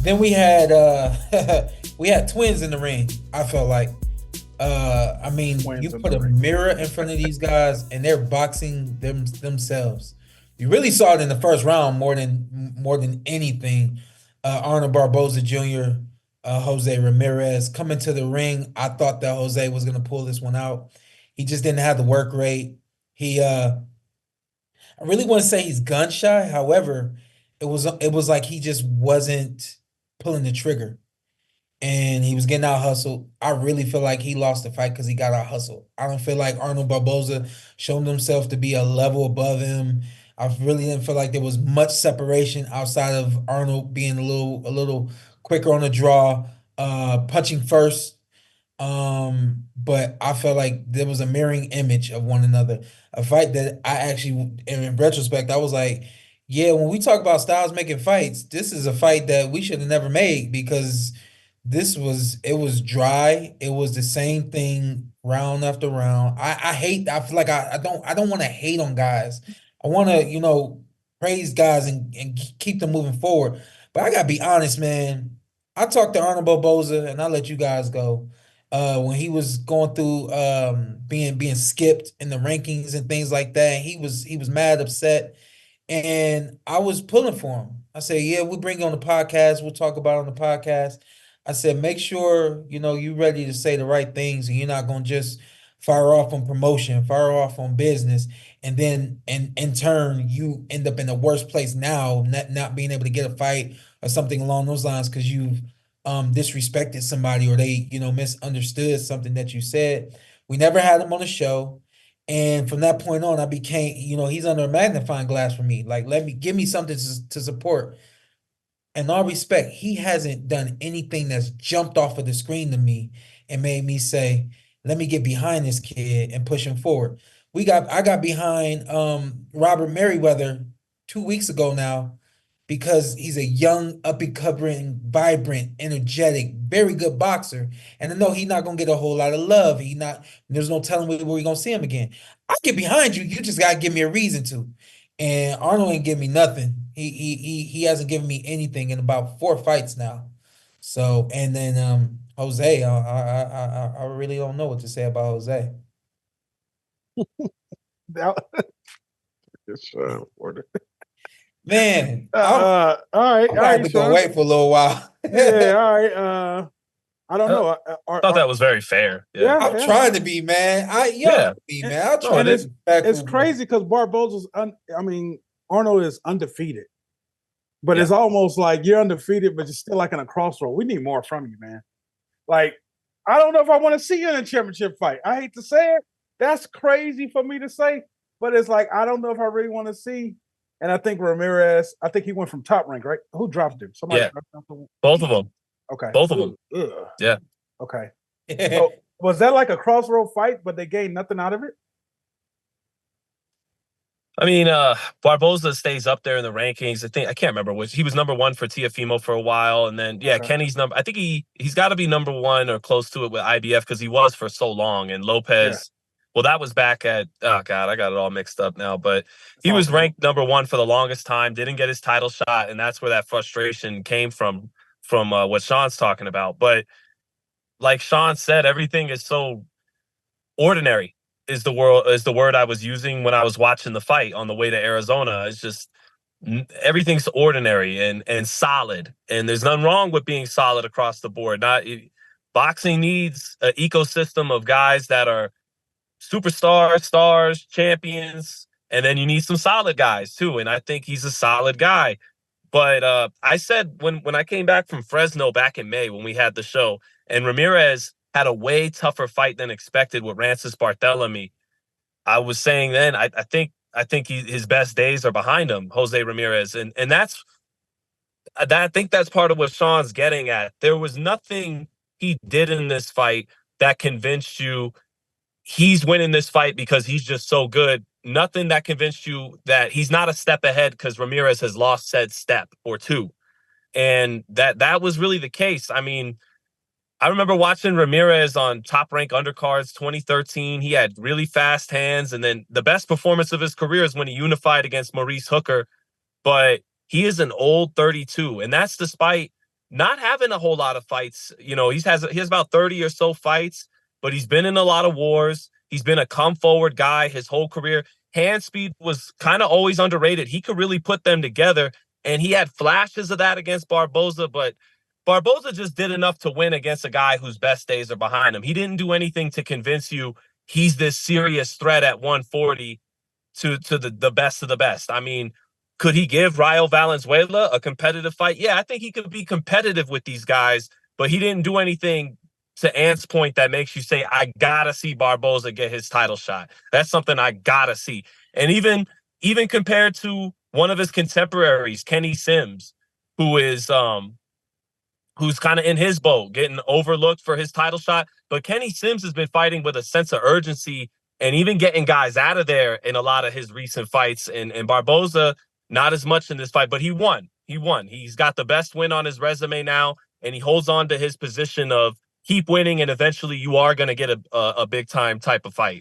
Then we had we had twins in the ring. I felt like, I mean, you Wins in put the a ring. mirror in front of these guys, and they're boxing themselves. You really saw it in the first round more than anything. Arnold Barboza Jr., Jose Ramirez coming to the ring. I thought that Jose was gonna pull this one out. He just didn't have the work rate. He I really want to say he's gun shy. However, it was like he just wasn't pulling the trigger, and he was getting out hustled. I really feel like he lost the fight because he got out hustled. I don't feel like Arnold Barboza showed himself to be a level above him. I really didn't feel like there was much separation outside of Arnold being a little quicker on the draw, punching first. But I felt like there was a mirroring image of one another. A fight that I actually, in retrospect, I was like, yeah, when we talk about styles making fights, this is a fight that we should have never made because it was dry. It was the same thing round after round. I feel like I don't want to hate on guys. I want to, praise guys and keep them moving forward. But I gotta be honest, man. I talked to Arnold Boza and I'll let you guys go when he was going through being skipped in the rankings and things like that. He was mad upset, and I was pulling for him. I said, "Yeah, we'll bring you on the podcast. We'll talk about it on the podcast." I said, "Make sure you ready to say the right things, and you're not gonna just fire off on promotion, fire off on business, and then in turn you end up in the worst place now, not being able to get a fight or something along those lines because you've disrespected somebody or they misunderstood something that you said." We never had him on the show. And from that point on, I became, he's under a magnifying glass for me. Like, give me something to support. In all respect, he hasn't done anything that's jumped off of the screen to me and made me say, let me get behind this kid and push him forward. I got behind Robert Merriweather 2 weeks ago now because he's a young, up and coming, vibrant, energetic, very good boxer. And I know he's not gonna get a whole lot of love. There's no telling where we're gonna see him again. I'll get behind you. You just gotta give me a reason to. And Arnold ain't give me nothing. He hasn't given me anything in about 4 fights now. So and then Jose, I really don't know what to say about Jose. That- It's Porter. Man, all I'm gonna have right, to go Sean. wait for a little while. Yeah, all right. I don't know. I thought that was very fair. Yeah. I'm trying to be, man. Yeah. Be, man. I'll try No, it to is. be respectful, It's crazy because Barboza's. Arnold is undefeated, but Yeah. it's almost like you're undefeated, but you're still like in a crossroad. We need more from you, man. Like, I don't know if I want to see you in a championship fight. I hate to say it. That's crazy for me to say, but it's like I don't know if I really want to see. And I think Ramirez. I think he went from top rank, right? Who dropped him? Somebody. Yeah. Dropped him? Both of them. Okay. Both of them. Ugh. Yeah. Okay. man. So was that like a crossroad fight, but they gained nothing out of it? I mean, Barboza stays up there in the rankings. I can't remember which. He was number one for Tiafimo for a while, and then Okay. Kenny's number. I think he's got to be number one or close to it with IBF because he was for so long. And Lopez, well, that was back at I got it all mixed up now. But he was ranked number one for the longest time. Didn't get his title shot, and that's where that frustration came from what Sean's talking about. But like Sean said, everything is so ordinary is the word I was using when I was watching the fight on the way to Arizona. It's just everything's ordinary and solid, and there's nothing wrong with being solid across the board. Boxing needs an ecosystem of guys that are superstars, stars, champions, and then you need some solid guys too. And I think he's a solid guy. But I said when I came back from Fresno back in May when we had the show, and Ramirez had a way tougher fight than expected with Rancis Barthelemy. I was saying then I think his best days are behind him, Jose Ramirez, and I think that's part of what Sean's getting at. There was nothing he did in this fight that convinced you he's winning this fight because he's just so good. Nothing that convinced you that he's not a step ahead because Ramirez has lost said step or two. And that was really the case. I mean, I remember watching Ramirez on Top Rank Undercards 2013. He had really fast hands. And then the best performance of his career is when he unified against Maurice Hooker. But he is an old 32. And that's despite not having a whole lot of fights. You know, he has about 30 or so fights, but he's been in a lot of wars. He's been a come forward guy his whole career. Hand speed was kind of always underrated. He could really put them together, and he had flashes of that against Barboza, but Barboza just did enough to win against a guy whose best days are behind him. He didn't do anything to convince you he's this serious threat at 140 to the best of the best. I mean, could he give Rayo Valenzuela a competitive fight? Yeah, I think he could be competitive with these guys, but he didn't do anything, to Antt's point, that makes you say, I gotta see Barboza get his title shot. That's something I gotta see. And even compared to one of his contemporaries, Kenny Sims, who's kind of in his boat, getting overlooked for his title shot. But Kenny Sims has been fighting with a sense of urgency and even getting guys out of there in a lot of his recent fights. And Barboza, not as much in this fight, but he won. He's got the best win on his resume now, and he holds on to his position of keep winning, and eventually you are going to get a big time type of fight.